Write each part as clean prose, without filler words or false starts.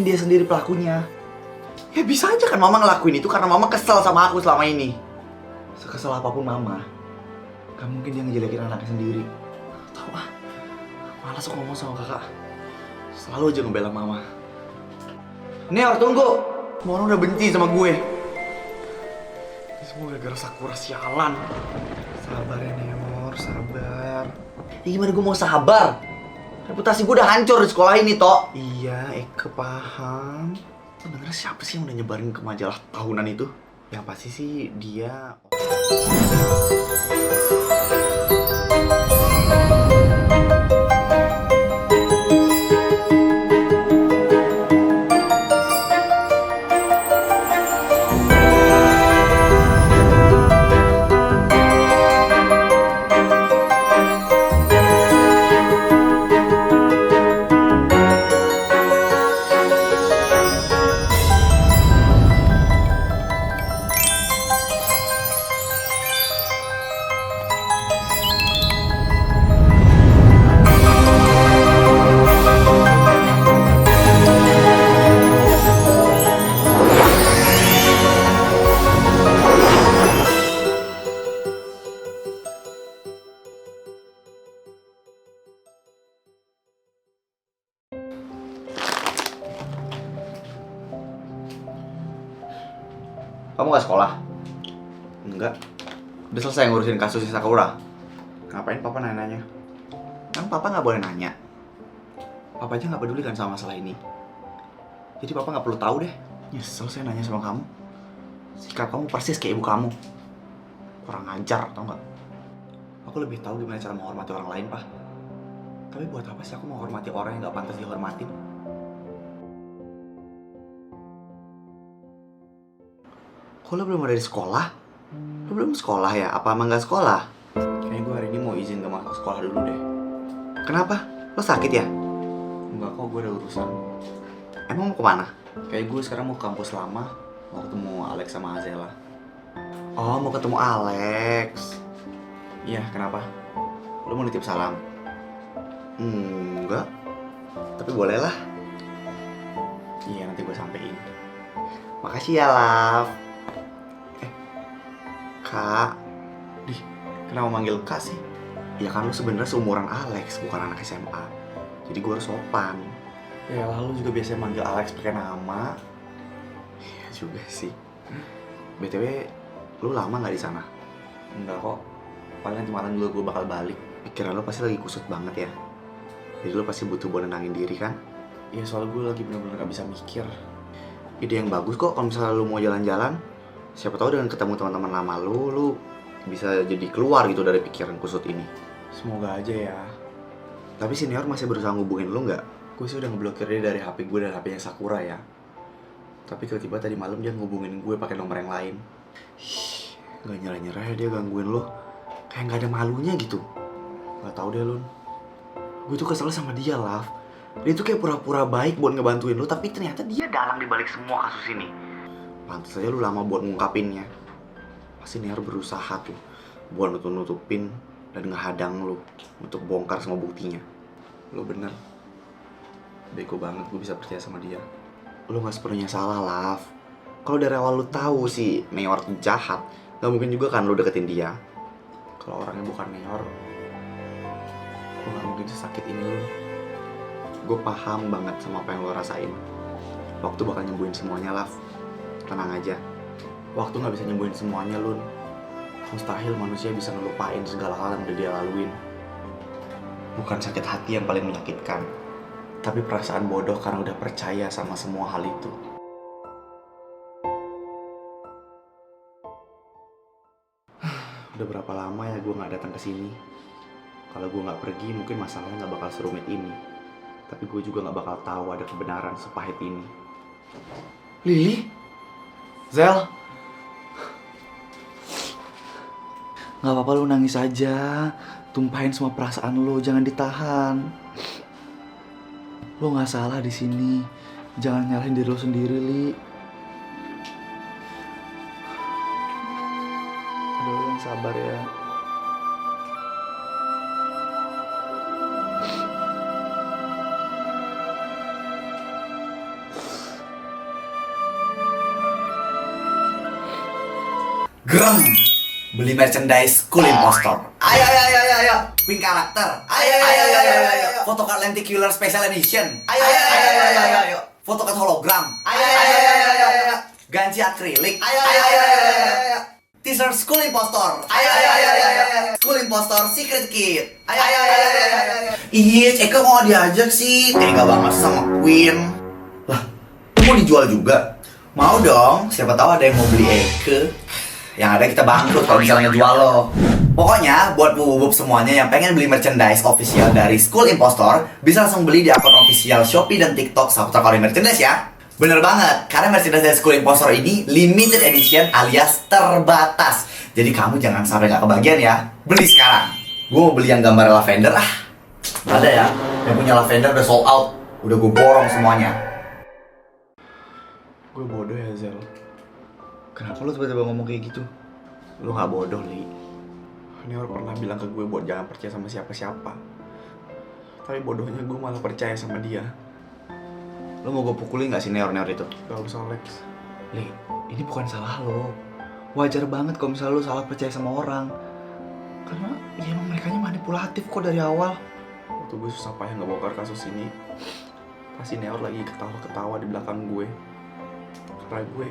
dia sendiri pelakunya. Ya bisa aja kan mama ngelakuin itu karena mama kesel sama aku selama ini. Sekesel apapun mama, gak mungkin dia ngejelekin anaknya sendiri. Tahu ah, malas aku ngomong sama kakak. Selalu aja ngebela mama. Neor, tunggu. Mona udah benci sama gue. Ini semua gara-gara Sakura sialan. Sabar ya Neor, sabar. Ya gimana gue mau sabar? Reputasi gue udah hancur di sekolah ini, Tok. Iya, Eke paham. Sebenarnya siapa sih yang udah nyebarin ke majalah tahunan itu? Yang pasti sih dia... Kamu gak sekolah? Enggak. Udah selesai ngurusin kasusnya Sakura? Ngapain papa nanya-nanya? Kan papa gak boleh nanya. Papa aja gak peduli kan sama masalah ini. Jadi papa gak perlu tahu deh. Nyesel saya nanya sama kamu. Sikap kamu persis kayak ibu kamu. Kurang ajar, tau gak? Aku lebih tahu gimana cara menghormati orang lain, Pak. Tapi buat apa sih aku menghormati orang yang gak pantas dihormatin? Kok lo belum ada di sekolah? Lo belum sekolah ya? Apa emang gak sekolah? Kayaknya gue hari ini mau izin ke masuk sekolah dulu deh. Kenapa? Lo sakit ya? Enggak kok, gue ada urusan. Emang mau kemana? Kayak gue sekarang mau ke kampus lama. Mau ketemu Alex sama Azela. Oh, mau ketemu Alex. Iya, kenapa? Lo mau nitip salam? Enggak. Tapi boleh lah. Iya, nanti gue sampein. Makasih ya, Love. Kak, kenapa manggil Kak sih? Ya kan lu sebenarnya seumuran Alex, bukan anak SMA. Jadi gue harus sopan. Ya lalu juga biasanya manggil Alex pakai nama. Iya juga sih. BTW, lu lama nggak di sana? Enggak kok. Paling nanti malam dulu gue bakal balik. Pikiran lu pasti lagi kusut banget ya. Jadi lu pasti butuh buat nenangin diri kan? Iya soal gue lagi bener-bener gak bisa mikir. Ide yang bagus kok kalau misalnya lu mau jalan-jalan. Siapa tahu dengan ketemu teman-teman lama lu bisa jadi keluar gitu dari pikiran kusut ini. Semoga aja ya. Tapi senior masih berusaha ngubungin lu nggak? Gue sih udah ngeblokir dia dari HP gue dan HP-nya Sakura ya. Tapi tiba-tiba tadi malam dia ngubungin gue pakai nomor yang lain. Gak nyerah-nyerah ya dia gangguin lu. Kayak nggak ada malunya gitu. Gak tau deh Lun. Gue tuh kesel sama dia, Love. Dia tuh kayak pura-pura baik buat ngebantuin lu, tapi ternyata dia dalang dibalik semua kasus ini. Pantes aja lu lama buat ngungkapinnya. Pasti Niar berusaha tuh buat nutupin dan ngehadang lu untuk bongkar semua buktinya. Lu bener. Bego banget gue bisa percaya sama dia. Lu gak sepenuhnya salah, Love. Kalau dari awal lu tahu sih Neor jahat, gak mungkin juga kan lu deketin dia. Kalau orangnya bukan Neor, lu gak mungkin sesakit ini lu. Gue paham banget sama apa yang lu rasain. Waktu bakal nyembuhin semuanya, Love. Tenang aja, waktu gak bisa nyembuhin semuanya, Lun. Mustahil manusia bisa ngelupain segala hal yang udah dia laluin. Bukan sakit hati yang paling menyakitkan, tapi perasaan bodoh karena udah percaya sama semua hal itu. Udah berapa lama ya gue gak datang ke sini. Kalau gue gak pergi, mungkin masalahnya gak bakal serumit ini. Tapi gue juga gak bakal tahu ada kebenaran sepahit ini. Lily? Zel, gak apa-apa lu nangis aja. Tumpahin semua perasaan lu, jangan ditahan. Lu gak salah di sini. Jangan nyalahin diri lu sendiri, Li. Udah lu yang sabar ya. Gerem. Beli merchandise School Impostor. Ayo ayo ayo ayo ayo. Pin karakter. Ayo ayo ayo ayo ayo. Photocard Lenticular Special Edition. Ayo ayo ayo ayo ayo ayo. Photocard hologram. Ayo ayo ayo ayo ayo. Ganci akrilik. Ayo ayo ayo ayo. T-shirt School Impostor. Ayo ayo ayo ayo. School Impostor Secret Kit. Ayo ayo ayo ayo. Ih, Eka mau diajak sih. Tega banget sama Queen. Lah, lu mau dijual juga? Mau dong, siapa tahu ada yang mau beli Eke. Yang ada kita bangkrut kalau misalnya jual lo. Pokoknya buat bubuk semuanya yang pengen beli merchandise official dari School Impostor bisa langsung beli di akun official Shopee dan TikTok Saputra Kori Merchandise ya. Bener banget, karena merchandise dari School Impostor ini limited edition alias terbatas. Jadi kamu jangan sampai gak kebagian ya. Beli sekarang. Gue mau beli yang gambar lavender ah. Ada ya, yang punya lavender udah sold out. Udah gue borong semuanya. Gue bodoh ya, Zel. Kenapa lu tiba-tiba ngomong kayak gitu? Lu gak bodoh, Li. Neor pernah bilang ke gue buat jangan percaya sama siapa-siapa. Tapi bodohnya gue malah percaya sama dia. Lu mau gue pukulin gak sih Neor-Neor itu? Gak usah, Lex. Li, ini bukan salah lo. Wajar banget kalau misalnya lu salah percaya sama orang. Karena ya emang mereka manipulatif kok dari awal. Waktu gue susah payah ngebongkar kasus ini, pasti Neor lagi ketawa-ketawa di belakang gue. Karena gue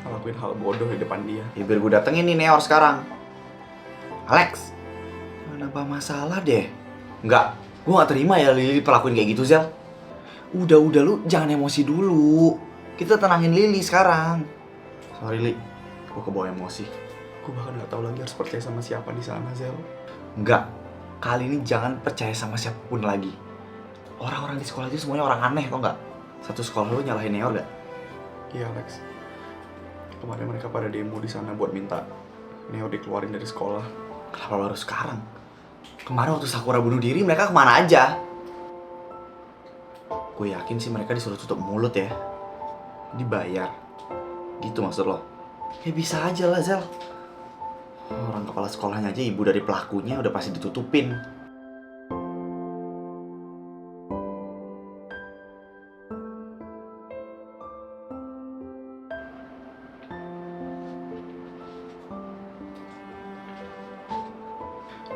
ngelakuin hal bodoh di depan dia. Ya biar gue datengin nih Neor sekarang. Alex, kenapa masalah deh? Enggak, gue gak terima ya Lili perlakuin kayak gitu, Zel. Udah lu jangan emosi dulu. Kita tenangin Lili sekarang. Sorry Li, gue kebawa emosi. Gue bahkan gak tahu lagi harus percaya sama siapa di sana, Zel. Enggak, kali ini jangan percaya sama siapapun lagi. Orang-orang di sekolah itu semuanya orang aneh, tau gak? Satu sekolah lu nyalahin Neor gak? Iya, Alex. Kemarin mereka pada demo di sana buat minta Neor dikeluarin dari sekolah. Kenapa baru sekarang? Kemarin waktu Sakura bunuh diri mereka kemana aja? Gue yakin sih mereka disuruh tutup mulut ya. Dibayar. Gitu maksud lo? Ya bisa aja lah, Zel. Orang kepala sekolahnya aja ibu dari pelakunya udah pasti ditutupin.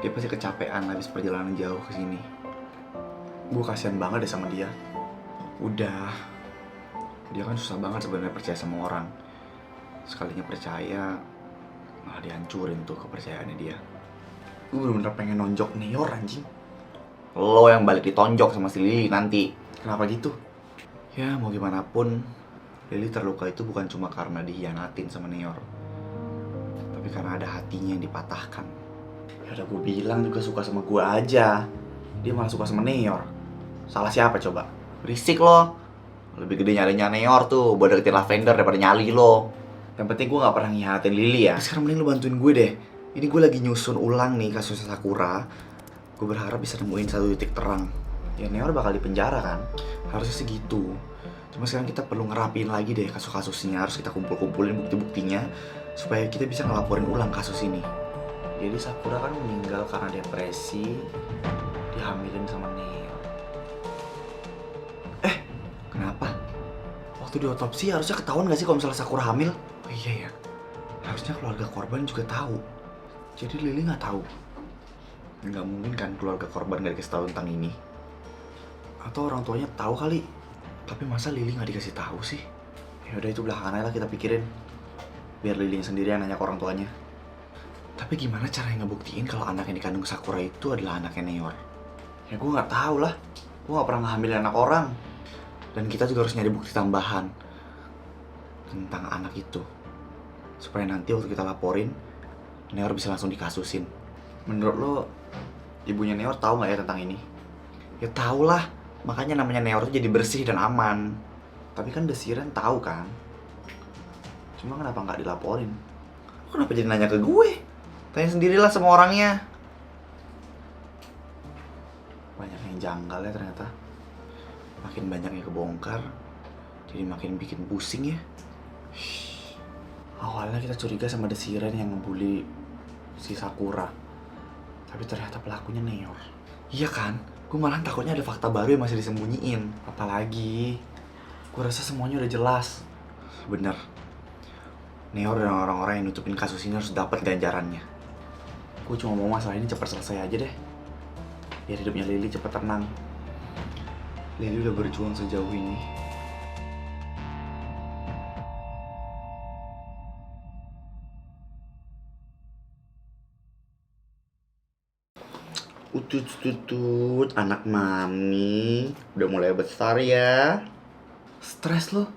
Dia pasti kecapean habis perjalanan jauh ke sini. Gue kasihan banget deh sama dia. Udah, dia kan susah banget sebenarnya percaya sama orang. Sekalinya percaya, malah dihancurin tuh kepercayaannya dia. Gue bener-bener pengen nonjok Neor anjing. Lo yang balik ditonjok sama si Lili nanti. Kenapa gitu? Ya mau gimana pun, Lili terluka itu bukan cuma karena dihianatin sama Neor, tapi karena ada hatinya yang dipatahkan. Ya udah gue bilang juga suka sama gue aja. Dia malah suka sama Neor. Salah siapa coba? Berisik lo. Lebih gede nyalinya Neor tuh buat deketin lavender daripada nyali lo. Yang penting gue gak pernah ngihatin Lili ya. Tapi sekarang mending lo bantuin gue deh. Ini gue lagi nyusun ulang nih kasus Sakura. Gue berharap bisa nemuin satu titik terang. Ya Neor bakal dipenjara kan. Harusnya sih gitu. Cuma sekarang kita perlu ngerapiin lagi deh kasus-kasusnya. Harus kita kumpul-kumpulin bukti-buktinya supaya kita bisa ngelaporin ulang kasus ini. Jadi Sakura kan meninggal karena depresi, dihamilin sama Neor. Kenapa? Waktu diotopsi harusnya ketahuan gak sih kalau misalnya Sakura hamil? Oh iya ya, harusnya keluarga korban juga tahu. Jadi Lili gak tahu. Nggak mungkin kan keluarga korban gak dikasih tahu tentang ini. Atau orang tuanya tahu kali, tapi masa Lili gak dikasih tahu sih? Ya udah itu belakangan aja lah kita pikirin. Biar Lili sendiri yang nanya ke orang tuanya. Tapi gimana caranya ngebuktiin kalau anak yang dikandung Sakura itu adalah anaknya Neor? Ya gue nggak tahu lah. Gue nggak pernah ngambil anak orang. Dan kita juga harus nyari bukti tambahan tentang anak itu. Supaya nanti waktu kita laporin, Neor bisa langsung dikasusin. Menurut lo, ibunya Neor tahu nggak ya tentang ini? Ya tahu lah. Makanya namanya Neor tuh jadi bersih dan aman. Tapi kan Desiren tahu kan? Cuma kenapa nggak dilaporin? Kenapa jadi nanya ke gue? Tanya sendirilah sama orangnya. Banyak yang janggal ya ternyata. Makin banyak yang kebongkar, jadi makin bikin pusing ya. Awalnya kita curiga sama Desiren yang ngebully si Sakura, tapi ternyata pelakunya Neor. Iya kan? Gue malah takutnya ada fakta baru yang masih disembunyiin. Apalagi gue rasa semuanya udah jelas. Bener, Neor dan orang-orang yang nutupin kasus ini harus dapat ganjarannya. Gue cuma mau masalah ini cepat selesai aja deh. Biar hidupnya Lily cepat tenang. Lily udah berjuang sejauh ini. Utut, anak mami udah mulai besar ya. Stres lo.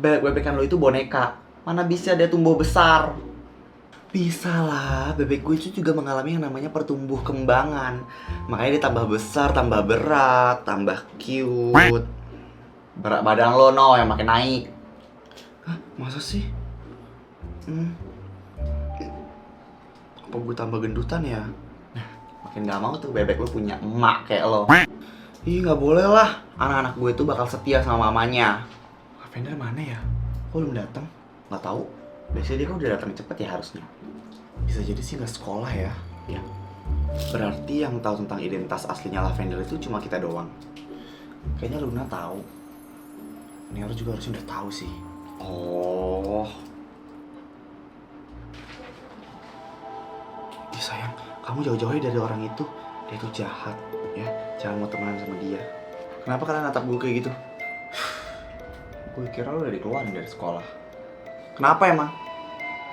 Bebek-bebekan lo itu boneka. Mana bisa dia tumbuh besar? Bisa lah, bebek gue itu juga mengalami yang namanya pertumbuh kembangan. Makanya dia tambah besar, tambah berat, tambah cute. Berat badan lo no yang makin naik. Hah, masa sih? Apa gue tambah gendutan ya? Nah, makin gak mau tuh bebek lo punya emak kayak lo. Ih, gak boleh lah. Anak-anak gue tuh bakal setia sama mamanya. Lavender mana ya? Kok belum datang? Gak tahu. Biasanya dia kan udah datang cepet ya harusnya. Bisa jadi sih nggak sekolah ya. Ya. Berarti yang tahu tentang identitas aslinya Lavender itu cuma kita doang. Kayaknya Luna tahu. Nero juga harusnya udah tahu sih. Oh. Ih sayang, kamu jauh-jauh dari orang itu. Dia itu jahat, ya. Jangan mau temenan sama dia. Kenapa kalian natap gue kayak gitu? Gue kira lo udah dikeluarin dari sekolah. Kenapa emang?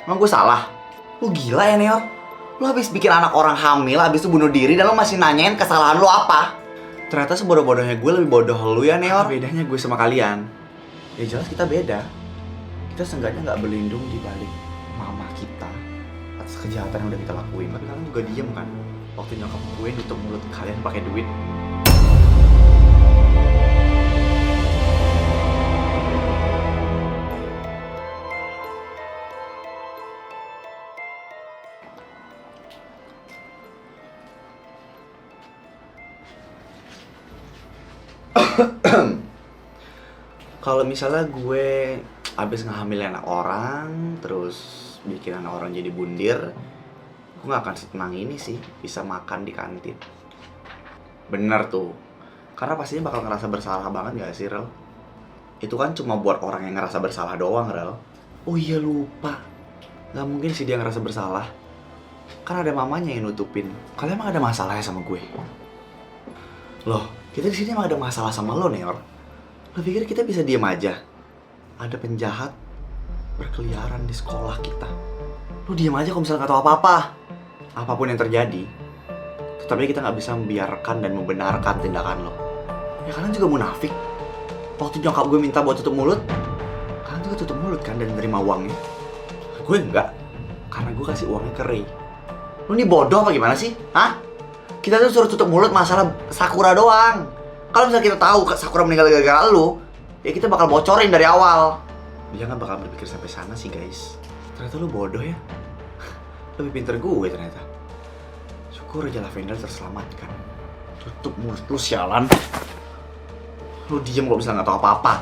Emang gue salah? Lu gila ya, Neo? Lu habis bikin anak orang hamil, habis itu bunuh diri, dan lu masih nanyain kesalahan lu apa? Ternyata sebodoh-bodohnya gue lebih bodoh lu ya, Neo. Bedanya gue sama kalian. Ya jelas kita beda. Kita seenggaknya gak berlindung di balik mama kita atas kejahatan yang udah kita lakuin. Tapi kalian juga diem kan? Waktu nyokap gue nutup mulut kalian pakai duit. Kalau misalnya gue abis ngehamilin anak orang, terus bikin anak orang jadi bundir, gue gak akan setenang ini sih bisa makan di kantin. Bener tuh, karena pastinya bakal ngerasa bersalah banget gak sih, Rel? Itu kan cuma buat orang yang ngerasa bersalah doang, Rel. Oh iya lupa, gak mungkin sih dia ngerasa bersalah. Kan ada mamanya yang nutupin. Kalian emang ada masalah ya sama gue? Loh, kita di sini emang ada masalah sama lo, Neor. Lo pikir kita bisa diem aja? Ada penjahat berkeliaran di sekolah kita. Lo diem aja kalau misalnya gak tahu apa-apa. Apapun yang terjadi, tetapi kita gak bisa membiarkan dan membenarkan tindakan lo. Ya kalian juga munafik. Waktu nyokap gue minta buat tutup mulut, kalian juga tutup mulut kan dan nerima uangnya. Gue enggak, karena gue kasih uangnya ke Ray. Lo ini bodoh apa gimana sih? Hah? Kita tuh suruh tutup mulut masalah Sakura doang. Kalau misalnya kita tahu Sakura meninggal gara-gara lu, ya kita bakal bocorin dari awal. Dia kan bakal berpikir sampai sana sih guys. Ternyata lu bodoh ya. Lebih pinter gue ternyata. Syukur aja Lavender terselamatkan. Tutup mulut lu sialan. Lu diem kalau misalnya gak tahu apa-apa.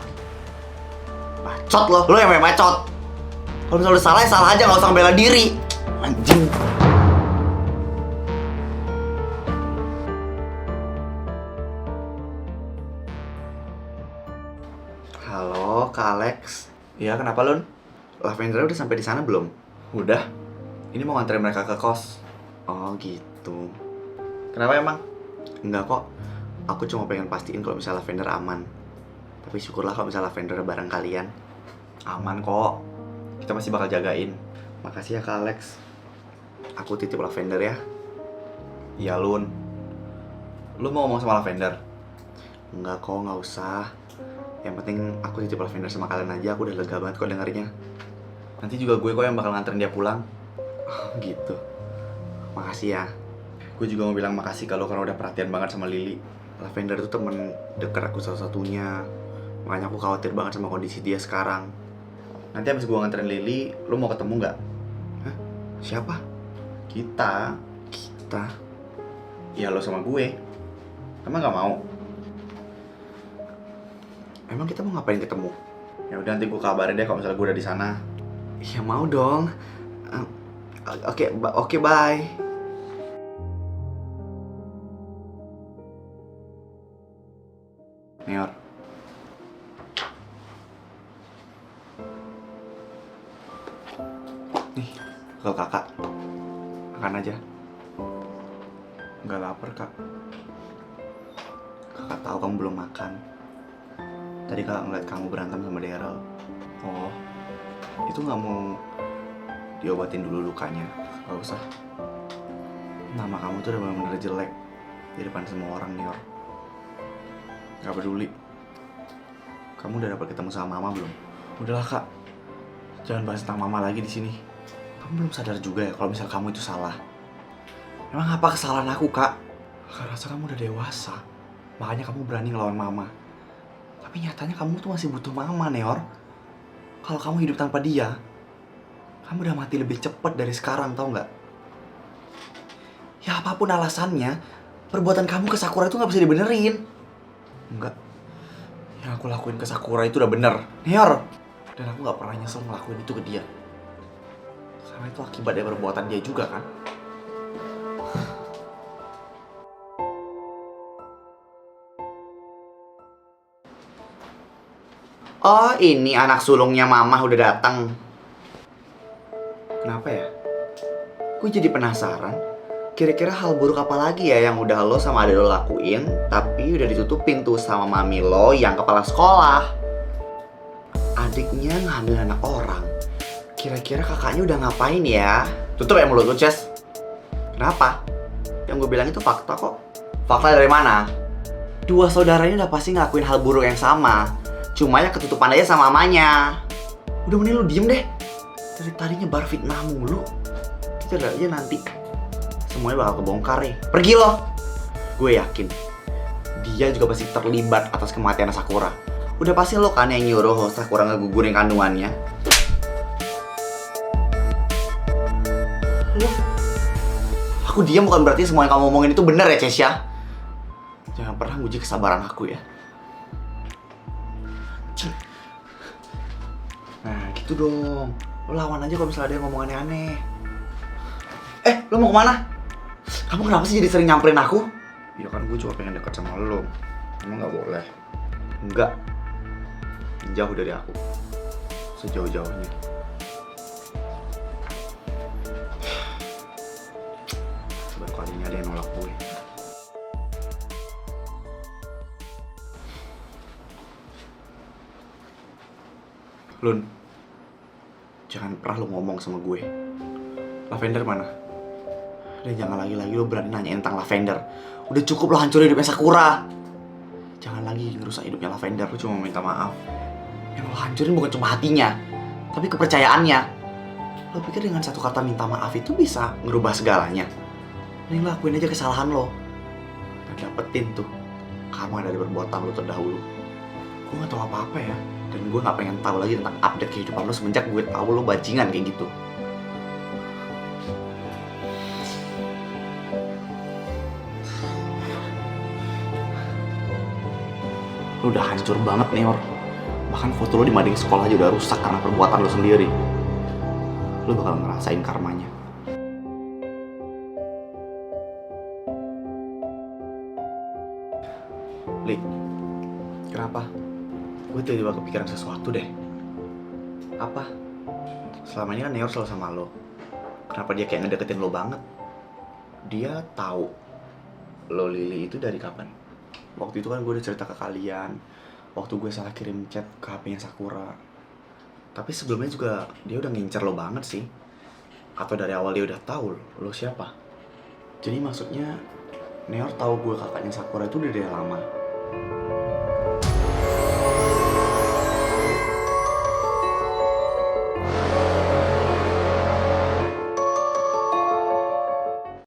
Bacot lo, lu yang main bacot. Kalau misalnya lu salah ya salah aja, gak usah bela diri. Anjing. Halo, Kak Alex. Iya, kenapa, Lun? Lavender udah sampai di sana belum? Udah. Ini mau nganterin mereka ke kos. Oh, gitu. Kenapa emang? Enggak kok. Aku cuma pengen pastiin kalau misalnya Lavender aman. Tapi syukurlah kalau misalnya Lavender bareng kalian. Aman kok. Kita masih bakal jagain. Makasih ya, Kak Alex. Aku titip Lavender ya. Iya, Lun. Lu mau ngomong sama Lavender? Enggak kok, nggak usah. Yang penting aku titip Lavender sama kalian aja, aku udah lega banget kok dengernya. Nanti juga gue kok yang bakal nganterin dia pulang. Oh, gitu. Makasih ya. Gue juga mau bilang makasih kalau karena udah perhatian banget sama Lily. Lavender itu temen deket aku satu-satunya. Makanya aku khawatir banget sama kondisi dia sekarang. Nanti abis gue nganterin Lily, lu mau ketemu nggak? Hah? Siapa? Kita. Ya lo sama gue. Emang nggak mau? Emang kita mau ngapain ketemu? Ya udah nanti gue kabarin deh kalau misalnya gue udah di sana. Iya mau dong. Oke, bye. Neor. Kalau kakak, makan aja. Nggak lapar, Kak. Kakak tahu kamu belum makan. Tadi kakak ngeliat kamu berantem sama Daryl. Oh, itu nggak mau diobatin dulu lukanya? Gak usah. Nama kamu tuh udah bener-bener jelek di depan semua orang, Nior. Gak peduli. Kamu udah dapat ketemu sama Mama belum? Udahlah, Kak. Jangan bahas tentang Mama lagi di sini. Kamu belum sadar juga ya kalau misal kamu itu salah. Emang apa kesalahan aku, Kak? Kakak rasa kamu udah dewasa. Makanya kamu berani ngelawan Mama. Tapi nyatanya kamu tuh masih butuh Mama, Neor. Kalau kamu hidup tanpa dia, kamu udah mati lebih cepat dari sekarang, tau nggak? Ya apapun alasannya, perbuatan kamu ke Sakura itu nggak bisa dibenerin. Enggak. Yang aku lakuin ke Sakura itu udah bener, Neor. Dan aku nggak pernah nyesel ngelakuin itu ke dia. Karena itu akibat dari perbuatan dia juga kan. Oh, ini anak sulungnya Mama udah datang. Kenapa ya? Gue jadi penasaran. Kira-kira hal buruk apa lagi ya yang udah lo sama adek lo lakuin, tapi udah ditutupin tuh sama mami lo yang kepala sekolah. Adiknya ngambil anak orang. Kira-kira kakaknya udah ngapain ya? Tutup ya mulut lo, Ces. Kenapa? Yang gue bilang itu fakta kok. Fakta dari mana? Dua saudara ini udah pasti ngelakuin hal buruk yang sama. Cuma ya ketutupan aja sama mamanya. Udah mending lu diem deh. Dari tadi nyebar fitnah mulu. Kita lihat aja nanti. Semuanya bakal kebongkar ya. Pergi lo. Gue yakin dia juga pasti terlibat atas kematian Sakura. Udah pasti lo kan yang nyuruh Sakura ngegugurin kandungannya. Lo, aku diam bukan berarti semua yang kamu ngomongin itu benar ya, Cesya. Jangan pernah nguji kesabaran aku ya. Nah gitu dong. Lo lawan aja kalau misalnya ada yang ngomong aneh-aneh. Lo mau kemana? Kamu kenapa sih jadi sering nyamperin aku? Ya kan gue cuma pengen dekat sama lo. Emang gak boleh? Enggak. Jauh dari aku. Sejauh-jauhnya. Baru kalinya ada yang nolak gue. Lun, jangan pernah lo ngomong sama gue. Lavender mana? Dan jangan lagi-lagi lo berani nanyain tentang Lavender. Udah cukup lo hancurin hidupnya Sakura. Jangan lagi ngerusak hidupnya Lavender. Lo cuma minta maaf. Yang lo hancurin bukan cuma hatinya, tapi kepercayaannya. Lo pikir dengan satu kata minta maaf itu bisa ngerubah segalanya? Mending lakuin aja kesalahan lo. Dan dapetin tuh karma dari perbuatan lo terdahulu. Gue gak tau apa-apa ya. Dan gue gak pengen tahu lagi tentang update kehidupan lo semenjak gue tahu lo bajingan kayak gitu. Lo udah hancur banget, Neor. Bahkan foto lo di mading sekolah aja udah rusak karena perbuatan lo sendiri. Lo bakal ngerasain karmanya. Li, kenapa? Gue tiba-tiba kepikiran sesuatu deh. Apa? Selama ini kan Neor selalu sama lo. Kenapa dia kayak ngedeketin lo banget? Dia tahu lo Lily itu dari kapan? Waktu itu kan gue udah cerita ke kalian. Waktu gue salah kirim chat ke HP-nya Sakura. Tapi sebelumnya juga dia udah ngincer lo banget sih. Atau dari awal dia udah tahu lo siapa? Jadi maksudnya Neor tahu gue kakaknya Sakura itu udah dari lama.